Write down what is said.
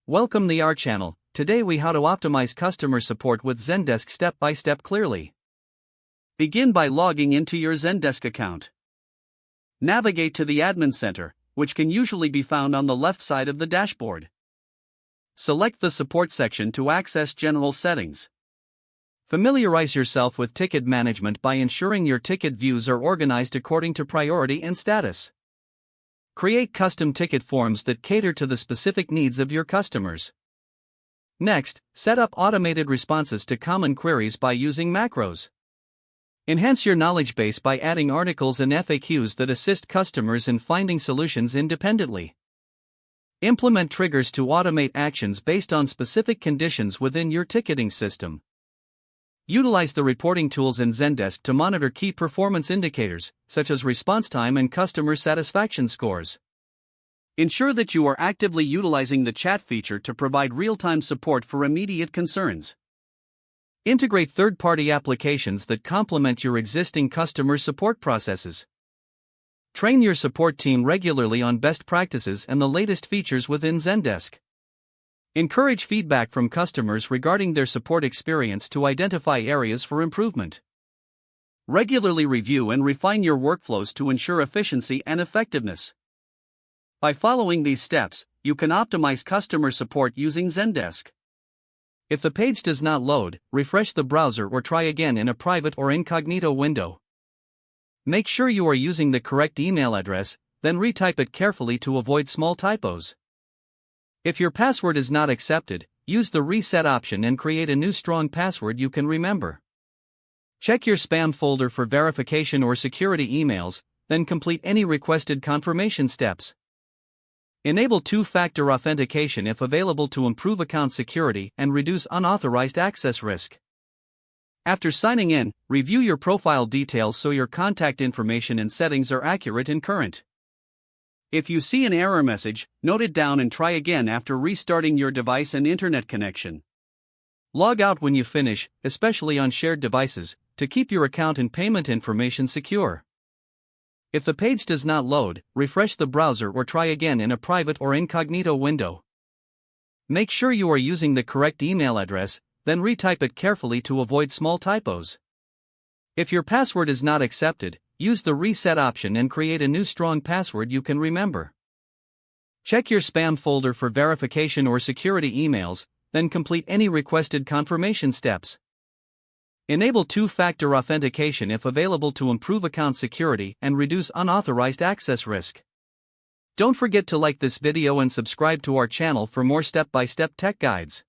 Welcome to our channel. Today we how to optimize customer support with Zendesk step by step clearly. Begin by logging into your Zendesk account. Navigate to the admin center, which can usually be found on the left side of the dashboard. Select the support section to access general settings. Familiarize yourself with ticket management by ensuring your ticket views are organized according to priority and status. Create custom ticket forms that cater to the specific needs of your customers. Next, set up automated responses to common queries by using macros. Enhance your knowledge base by adding articles and FAQs that assist customers in finding solutions independently. Implement triggers to automate actions based on specific conditions within your ticketing system. Utilize the reporting tools in Zendesk to monitor key performance indicators, such as response time and customer satisfaction scores. Ensure that you are actively utilizing the chat feature to provide real-time support for immediate concerns. Integrate third-party applications that complement your existing customer support processes. Train your support team regularly on best practices and the latest features within Zendesk. Encourage feedback from customers regarding their support experience to identify areas for improvement. Regularly review and refine your workflows to ensure efficiency and effectiveness. By following these steps, you can optimize customer support using Zendesk. If the page does not load, refresh the browser or try again in a private or incognito window. Make sure you are using the correct email address, then retype it carefully to avoid small typos. If your password is not accepted, use the reset option and create a new strong password you can remember. Check your spam folder for verification or security emails, then complete any requested confirmation steps. Enable two-factor authentication if available to improve account security and reduce unauthorized access risk. After signing in, review your profile details so your contact information and settings are accurate and current. If you see an error message, note it down and try again after restarting your device and internet connection. Log out when you finish, especially on shared devices, to keep your account and payment information secure. If the page does not load, refresh the browser or try again in a private or incognito window. Make sure you are using the correct email address, then retype it carefully to avoid small typos. If your password is not accepted, use the reset option and create a new strong password you can remember. Check your spam folder for verification or security emails, then complete any requested confirmation steps. Enable two-factor authentication if available to improve account security and reduce unauthorized access risk. Don't forget to like this video and subscribe to our channel for more step-by-step tech guides.